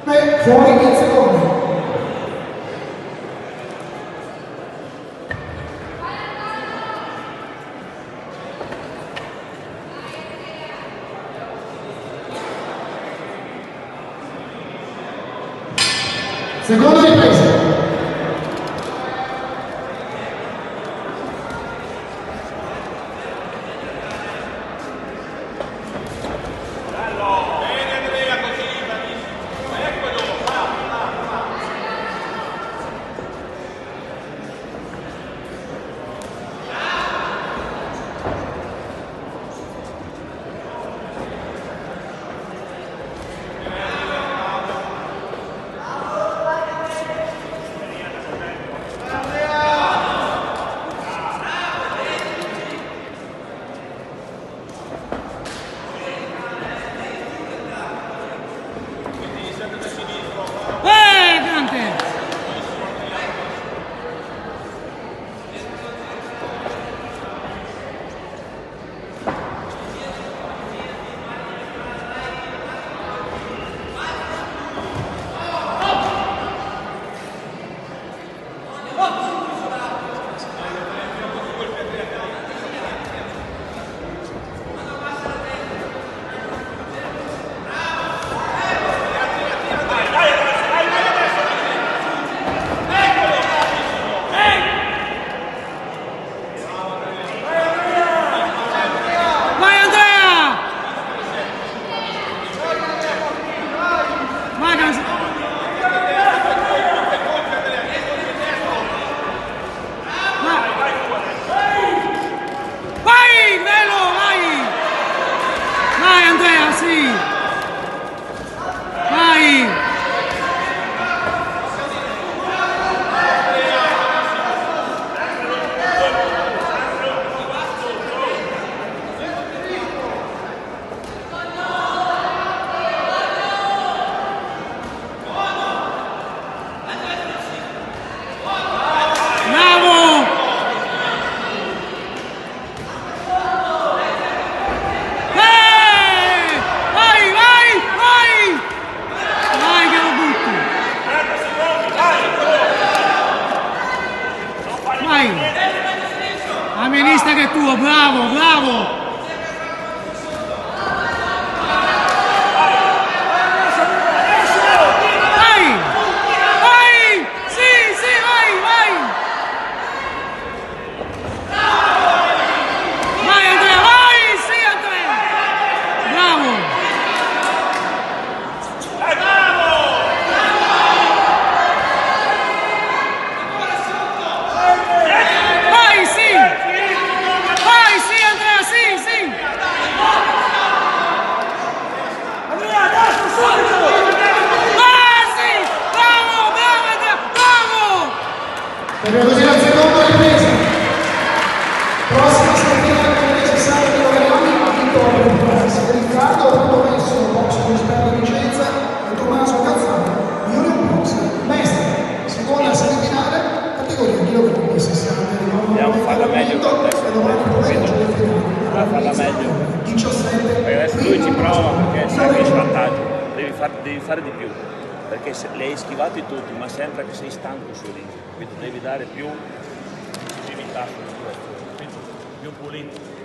Fuori in secondo. Seconda ripresa. Amenista che è tuo, bravo, bravo! E così la seconda ripresa. Prossima settimana è necessario di Loredani a Vittorio Pras, Riccardo Rotto Messo, box con Sperra Vicenza e Tommaso Cazzano, Junior Box, Mestre, seconda semifinale, categoria chilogrammi 60. Dobbiamo farla meglio con te, dobbiamo farla meglio. 17. Perché adesso lui ci prova perché sai che è svantaggio, devi fare di più. Perché le hai schivati tutti, ma sembra che sei stanco su lì, quindi devi dare più incisività sulle tue azioni, più pulito.